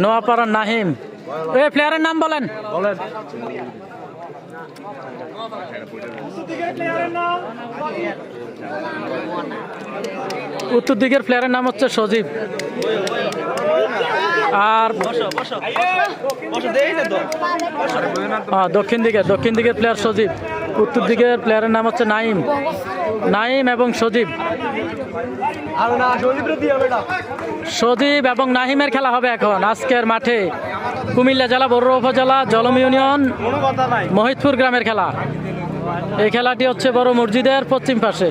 নোয়াপাড়ার নাহিম। এই প্লেয়ারের নাম বলেন। উত্তর দিকের প্লেয়ারের নাম হচ্ছে সজীব। আর দক্ষিণ দিকের প্লেয়ার সজীব। উত্তর দিকের প্লেয়ারের নাম হচ্ছে নাইম। নাইম এবং সজীব। সজীব এবং নাহিমের খেলা হবে এখন আজকের মাঠে। কুমিল্লা জেলা বড়ুয়া উপজেলা জলম ইউনিয়ন মহিতপুর গ্রামের খেলা। এই খেলাটি হচ্ছে বড় মসজিদের পশ্চিম পাশে।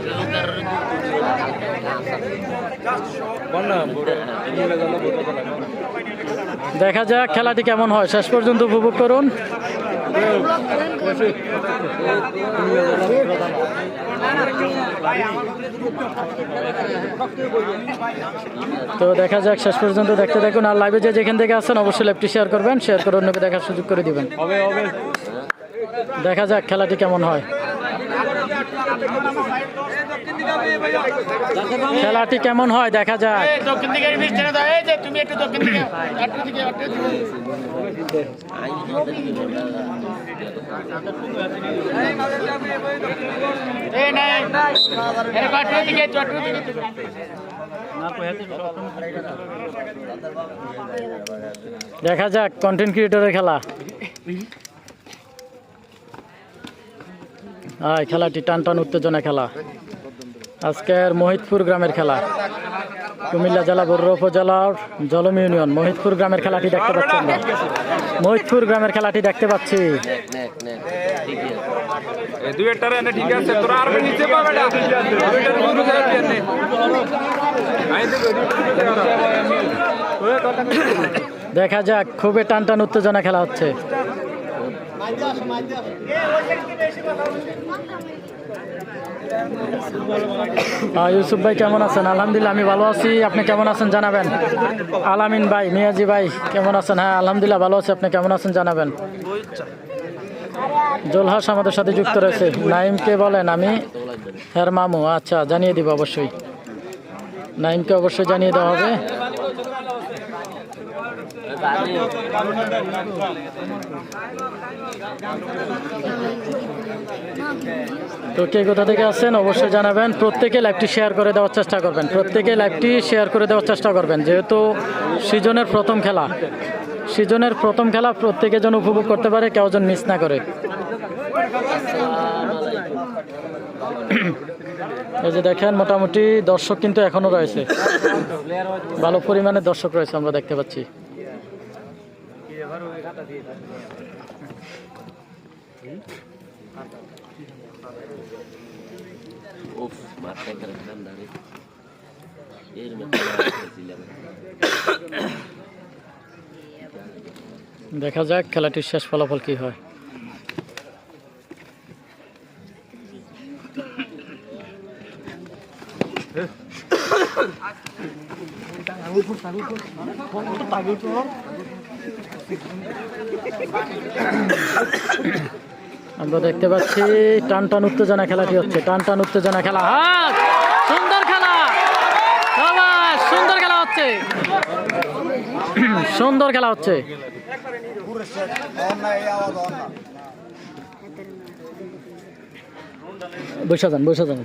দেখা যাক খেলাটি কেমন হয়, শেষ পর্যন্ত উপভোগ করুন। তো দেখা যাক শেষ পর্যন্ত দেখতে থাকুন। আর লাইভে যে যেখান থেকে আসছেন অবশ্যই লাইভটি শেয়ার করবেন, শেয়ার করে অন্যকে দেখার সুযোগ করে দিবেন। দেখা যাক খেলাটি কেমন হয়। খেলাটি কেমন হয় দেখা যাক। দেখা যাক কন্টেন্ট ক্রিয়েটরের খেলা। খেলাটি টান টান উত্তেজনা খেলা। আজকের মহিতপুর গ্রামের খেলা। কুমিল্লা জেলা বড়ুয়া উপজেলার জলম ইউনিয়ন মহিতপুর গ্রামের খেলাটি দেখতে পাচ্ছি আমরা। মহিতপুর গ্রামের খেলাটি দেখতে পাচ্ছি। দেখা যাক খুবই টান টান উত্তেজনা খেলা হচ্ছে। ইউসুফ ভাই কেমন আছেন? আলহামদুলিল্লাহ আমি ভালো আছি, আপনি কেমন আছেন জানাবেন। আলামিন ভাই, মিয়াজি ভাই কেমন আছেন? হ্যাঁ আলহামদুলিল্লাহ ভালো আছি, আপনি কেমন আছেন জানাবেন। জোলহাস আমাদের সাথে যুক্ত রয়েছে। নাইমকে বলেন আমি হের মামু। আচ্ছা জানিয়ে দিব অবশ্যই, নাইমকে অবশ্যই জানিয়ে দেওয়া হবে। তো কে কোথা থেকে আসছেন অবশ্যই জানাবেন। প্রত্যেকে লাইভটি শেয়ার করে দেওয়ার চেষ্টা করবেন, প্রত্যেকে লাইভটি শেয়ার করে দেওয়ার চেষ্টা করবেন। যেহেতু সিজনের প্রথম খেলা প্রত্যেকে যেন উপভোগ করতে পারে, কেউ যেন মিস না করে। এই যে দেখেন মোটামুটি দর্শক কিন্তু এখনো রয়েছে, ভালো পরিমাণে দর্শক রয়েছে আমরা দেখতে পাচ্ছি। দেখা যাক খেলাটির শেষ ফলাফল কি হয়। আমরা দেখতে পাচ্ছি টান টান উত্তেজনা খেলাটি হচ্ছে, টান টান উত্তেজনা খেলা। সুন্দর খেলা, সুন্দর খেলা হচ্ছে, সুন্দর খেলা হচ্ছে। বসে যান, বসে যান।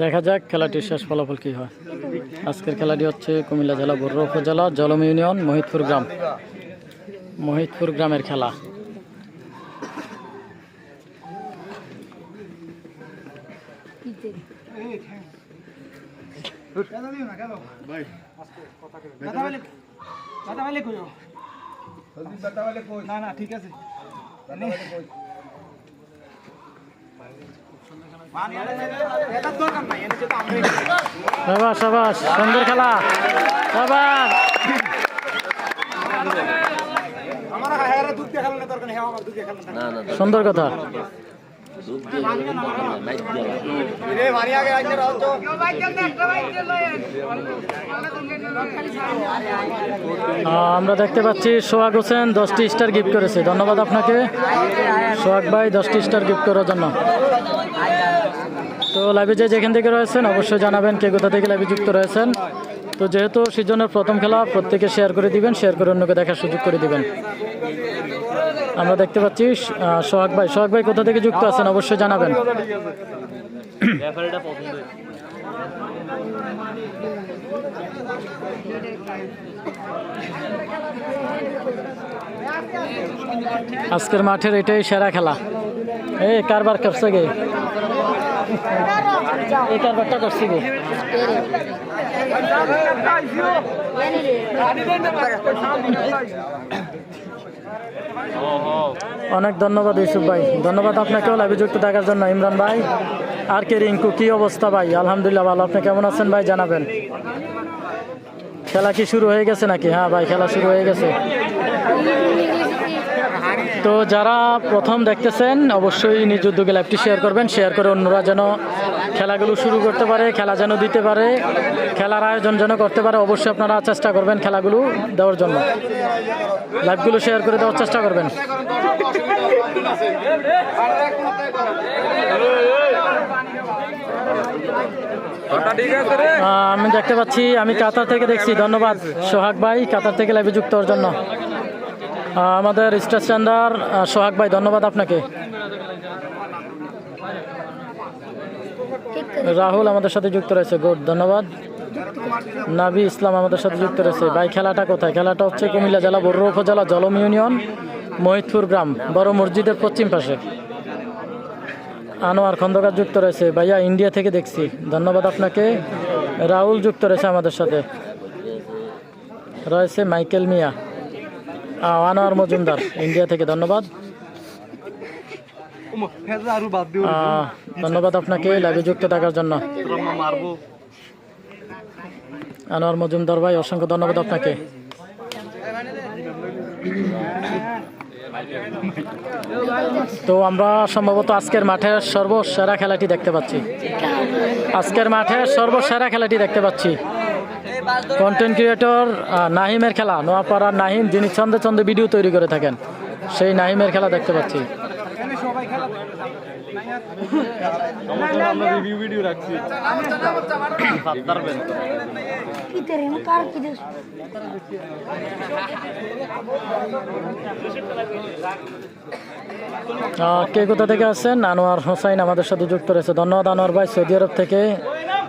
দেখা যাক খেলাটির শেষ ফলাফল কি হয়। আজকের খেলাটি হচ্ছে কুমিল্লা জেলা বড়ুয়া উপজেলা জলম ইউনিয়ন মহিতপুর গ্রামের খেলা। না ঠিক আছে। সাবাস সাবাস, সুন্দর খেলা, সাবাস। সুন্দর কথা। আমরা দেখতে পাচ্ছি সোহাগ হোসেন 10টি স্টার গিফট করেছে, ধন্যবাদ আপনাকে সোহাগ ভাই 10টি স্টার গিফট করার জন্য। তো লাইভে যে যেখান থেকে রয়েছেন অবশ্যই জানাবেন কে কোথা থেকে লাইভে যুক্ত রয়েছেন। তো যেহেতু সিজনের প্রথম খেলা, প্রত্যেকে শেয়ার করে দিবেন, শেয়ার করে অন্যকে দেখার সুযোগ করে দিবেন। আমরা দেখতে পাচ্ছি সোহাগ ভাই কোথা থেকে যুক্ত আছেন অবশ্যই জানাবেন। আজকের মাঠের এটাই সেরা খেলা। এই কারবার করছে গে, এই কারবারটা করছে গে। অনেক ধন্যবাদ ইউসুফ ভাই, ধন্যবাদ আপনাকেও লাইভে যুক্ত থাকার জন্য। ইমরান ভাই আর কে রিঙ্কু, কি অবস্থা ভাই? আলহামদুলিল্লাহ ভালো, আপনি কেমন আছেন ভাই জানাবেন। খেলা কি শুরু হয়ে গেছে নাকি? হ্যাঁ ভাই, খেলা শুরু হয়ে গেছে। তো যারা প্রথম দেখতেছেন অবশ্যই নিজ উদ্যোগে লাইভটি শেয়ার করবেন, শেয়ার করে অন্যরা যেন খেলাগুলো শুরু করতে পারে, খেলা যেন দিতে পারে, খেলার আয়োজন যেন করতে পারে। অবশ্যই আপনারা চেষ্টা করবেন খেলাগুলো দেওয়ার জন্য, লাইভগুলো শেয়ার করে দেওয়ার চেষ্টা করবেন। আমি দেখতে পাচ্ছি, আমি কাতার থেকে দেখছি, ধন্যবাদ সোহাগ ভাই কাতার থেকে লাইভে যুক্ত হওয়ার জন্য। আমাদের স্টার চান্দার সোহাগ ভাই, ধন্যবাদ আপনাকে। রাহুল আমাদের সাথে যুক্ত রয়েছে, গুড, ধন্যবাদ। নাবি ইসলাম আমাদের সাথে যুক্ত রয়েছে। ভাই খেলাটা কোথায়? খেলাটা হচ্ছে কুমিল্লা জেলা বড়ুয়া উপজেলা জলম ইউনিয়ন মহিতপুর গ্রাম, বড় মসজিদের পশ্চিম পাশে। আনোয়ার খন্দকার যুক্ত রয়েছে, ভাইয়া ইন্ডিয়া থেকে দেখছি, ধন্যবাদ আপনাকে। রাহুল যুক্ত রয়েছে আমাদের সাথে, রয়েছে মাইকেল মিয়া। আনোয়ার মজুমদার ইন্ডিয়া থেকে, ধন্যবাদ। ধন্যবাদ আপনাকে লাইভে যুক্ত থাকার জন্য। আনোয়ার মজুমদার ভাই অসংখ্য ধন্যবাদ আপনাকে। তো আমরা সম্ভবত আজকের মাঠের সর্বসেরা খেলাটি দেখতে পাচ্ছি, আজকের মাঠের সর্বসেরা খেলাটি দেখতে পাচ্ছি। কন্টেন্ট ক্রিয়েটর নাহিমের খেলা, নোয়াপাড়ার নাহিম, যিনি ছন্দে ছন্দে ভিডিও তৈরি করে থাকেন, সেই নাহিমের খেলা দেখতে পাচ্ছি। কে কোথা থেকে আছেন? আনোয়ার হোসাইন আমাদের সাথে যুক্ত রয়েছে, ধন্যবাদ আনোয়ার ভাই, সৌদি আরব থেকে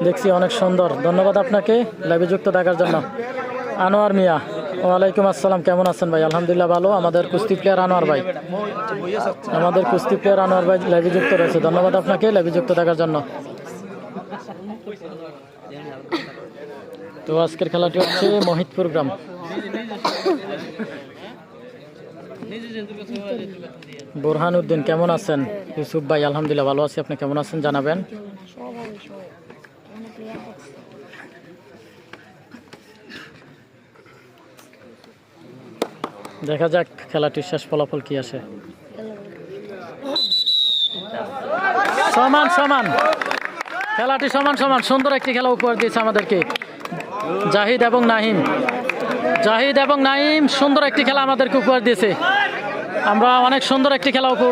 দেখছি, অনেক সুন্দর, ধন্যবাদ আপনাকে লাইভে যুক্ত থাকার জন্য। আনোয়ার মিয়া, ওয়ালাইকুম আসসালাম, কেমন আছেন ভাই? আলহামদুলিল্লাহ ভালো। আমাদের কুস্তি প্লেয়ার আনোয়ার ভাই, আমাদের কুস্তি প্লেয়ার আনোয়ার ভাই লাইভে যুক্ত রয়েছে, ধন্যবাদ আপনাকে লাইভে যুক্ত থাকার জন্য। তো আজকের খেলাটি হচ্ছে মহিতপুর গ্রাম। বোরহান উদ্দিন কেমন আছেন? ইউসুফ ভাই আলহামদুলিল্লাহ ভালো আছি, আপনি কেমন আছেন জানাবেন। দেখা যাক খেলাটির শেষ ফলাফল কি আসে। সমান সমান খেলাটি, সমান সমান, সুন্দর একটি খেলা উপহার দিয়েছে আমাদেরকে জাহিদ এবং নাহিম। জাহিদ এবং নাহিম সুন্দর একটি খেলা আমাদেরকে উপহার দিয়েছে। আমরা অনেক সুন্দর একটি খেলা উপহার